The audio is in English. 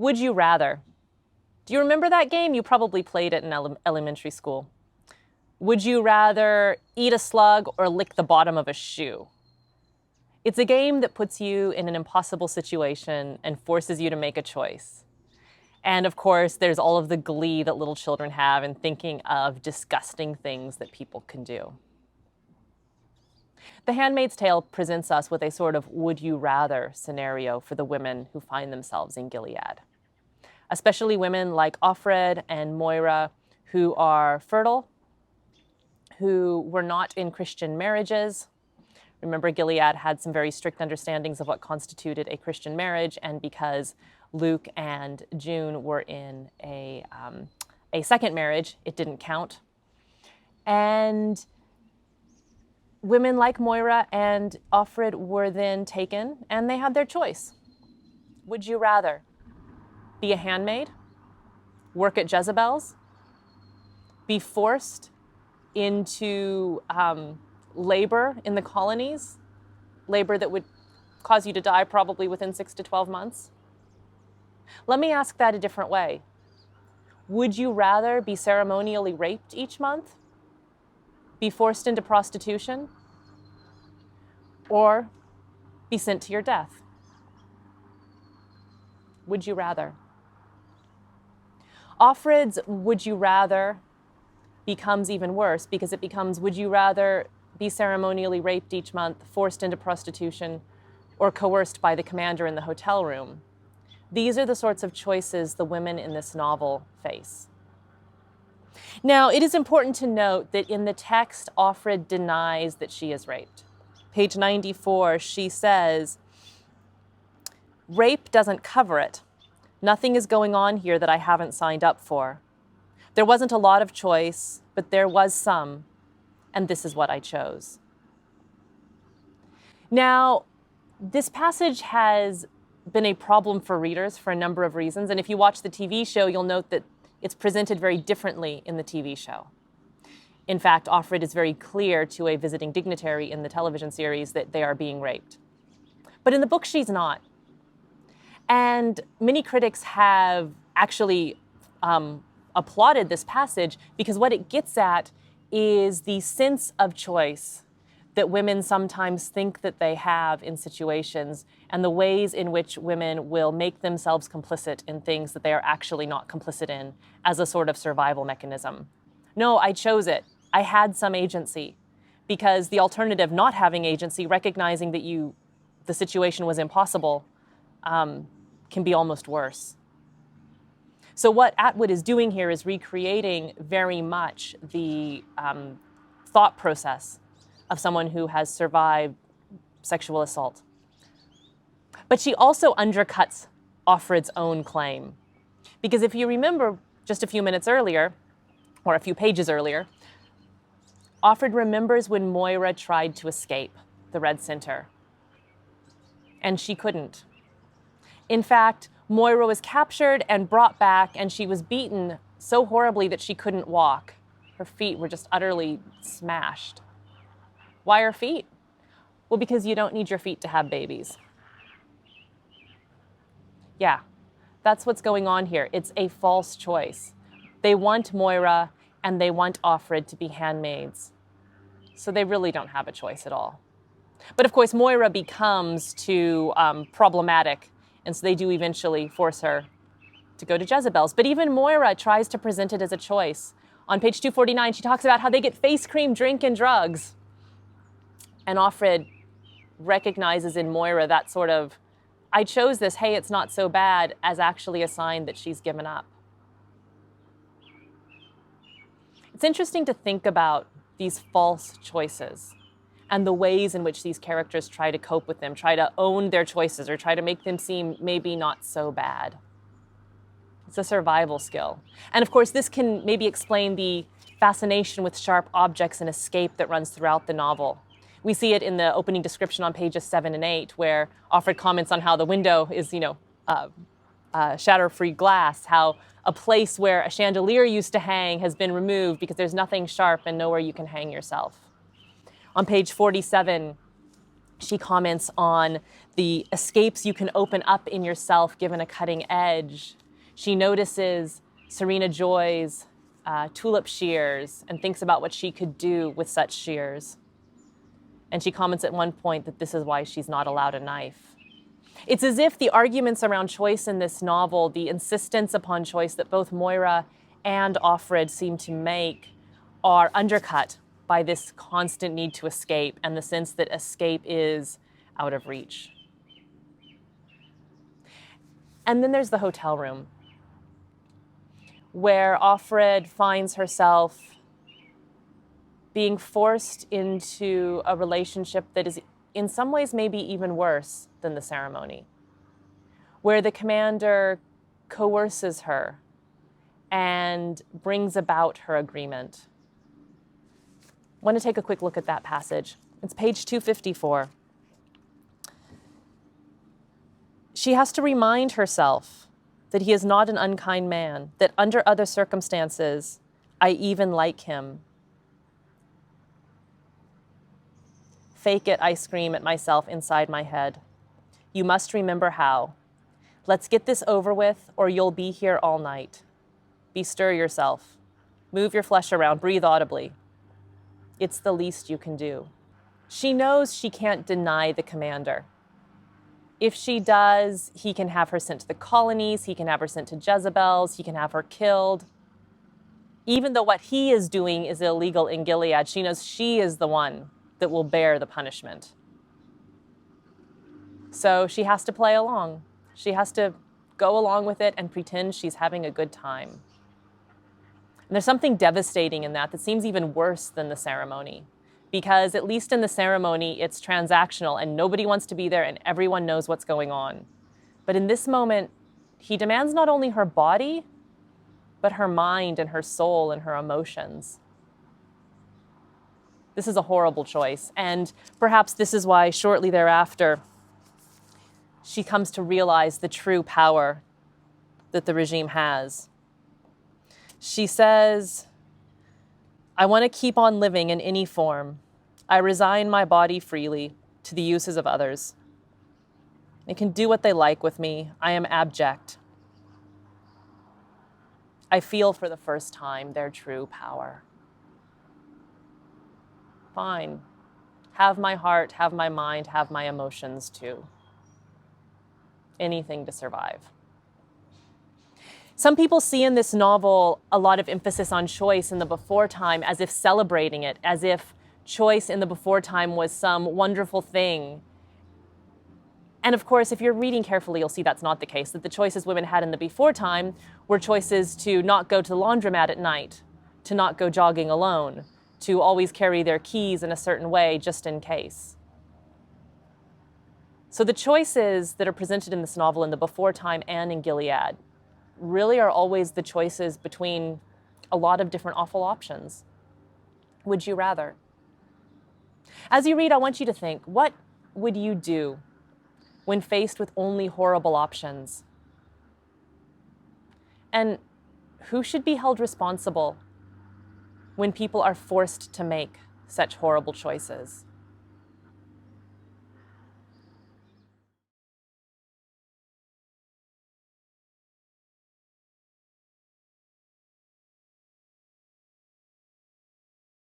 Would you rather? Do you remember that game? You probably played it in elementary school. Would you rather eat a slug or lick the bottom of a shoe? It's a game that puts you in an impossible situation and forces you to make a choice. And of course, there's all of the glee that little children have in thinking of disgusting things that people can do. The Handmaid's Tale presents us with a sort of would you rather scenario for the women who find themselves in Gilead. Especially women like Offred and Moira, who are fertile, who were not in Christian marriages. Remember, Gilead had some very strict understandings of what constituted a Christian marriage, and because Luke and June were in a second marriage, it didn't count. And women like Moira and Offred were then taken, and they had their choice. Would you rather be a handmaid, work at Jezebel's, be forced into labor in the colonies, labor that would cause you to die probably within 6 to 12 months? Let me ask that a different way. Would you rather be ceremonially raped each month, be forced into prostitution, or be sent to your death? Would you rather? Offred's would you rather becomes even worse because it becomes would you rather be ceremonially raped each month, forced into prostitution, or coerced by the commander in the hotel room? These are the sorts of choices the women in this novel face. Now, it is important to note that in the text, Offred denies that she is raped. Page 94, she says, "Rape doesn't cover it. Nothing is going on here that I haven't signed up for. There wasn't a lot of choice, but there was some, and this is what I chose." Now, this passage has been a problem for readers for a number of reasons, and if you watch the TV show, you'll note that it's presented very differently in the TV show. In fact, Offred is very clear to a visiting dignitary in the television series that they are being raped. But in the book, she's not. And many critics have actually applauded this passage because what it gets at is the sense of choice that women sometimes think that they have in situations and the ways in which women will make themselves complicit in things that they are actually not complicit in as a sort of survival mechanism. No, I chose it. I had some agency, because the alternative, not having agency, recognizing that the situation was impossible, can be almost worse. So what Atwood is doing here is recreating very much the thought process of someone who has survived sexual assault. But she also undercuts Offred's own claim. Because if you remember just a few minutes earlier, or a few pages earlier, Offred remembers when Moira tried to escape the Red Center. And she couldn't. In fact, Moira was captured and brought back, and she was beaten so horribly that she couldn't walk. Her feet were just utterly smashed. Why her feet? Well, because you don't need your feet to have babies. Yeah, that's what's going on here. It's a false choice. They want Moira and they want Offred to be handmaids. So they really don't have a choice at all. But of course, Moira becomes too problematic, and so they do eventually force her to go to Jezebel's. But even Moira tries to present it as a choice. On page 249, she talks about how they get face cream, drink, and drugs. And Offred recognizes in Moira that sort of, I chose this, hey, it's not so bad, as actually a sign that she's given up. It's interesting to think about these false choices and the ways in which these characters try to cope with them, try to own their choices, or try to make them seem maybe not so bad. It's a survival skill. And of course, this can maybe explain the fascination with sharp objects and escape that runs throughout the novel. We see it in the opening description on pages 7 and 8, where Offred comments on how the window is, shatter-free glass, how a place where a chandelier used to hang has been removed because there's nothing sharp and nowhere you can hang yourself. On page 47, She comments on the escapes you can open up in yourself given a cutting edge. She notices Serena Joy's tulip shears and thinks about what she could do with such shears. And she comments at one point that this is why she's not allowed a knife. It's as if the arguments around choice in this novel, the insistence upon choice that both Moira and Offred seem to make, are undercut by this constant need to escape and the sense that escape is out of reach. And then there's the hotel room, where Offred finds herself being forced into a relationship that is in some ways maybe even worse than the ceremony, where the commander coerces her and brings about her agreement. I want to take a quick look at that passage. It's page 254. She has to remind herself that he is not an unkind man, that under other circumstances, I even like him. Fake it, I scream at myself inside my head. You must remember how. Let's get this over with, or you'll be here all night. Bestir yourself. Move your flesh around, breathe audibly. It's the least you can do. She knows she can't deny the commander. If she does, he can have her sent to the colonies, he can have her sent to Jezebel's, he can have her killed. Even though what he is doing is illegal in Gilead, she knows she is the one that will bear the punishment. So she has to play along. She has to go along with it and pretend she's having a good time. And there's something devastating in that seems even worse than the ceremony, because at least in the ceremony, it's transactional and nobody wants to be there and everyone knows what's going on. But in this moment, he demands not only her body, but her mind and her soul and her emotions. This is a horrible choice, and perhaps this is why shortly thereafter, she comes to realize the true power that the regime has. She says, I want to keep on living in any form. I resign my body freely to the uses of others. They can do what they like with me. I am abject. I feel for the first time their true power. Fine. Have my heart, have my mind, have my emotions too. Anything to survive. Some people see in this novel a lot of emphasis on choice in the before time, as if celebrating it, as if choice in the before time was some wonderful thing. And of course, if you're reading carefully, you'll see that's not the case, that the choices women had in the before time were choices to not go to the laundromat at night, to not go jogging alone, to always carry their keys in a certain way just in case. So the choices that are presented in this novel in the before time and in Gilead really are always the choices between a lot of different awful options. Would you rather? As you read, I want you to think, what would you do when faced with only horrible options? And who should be held responsible when people are forced to make such horrible choices?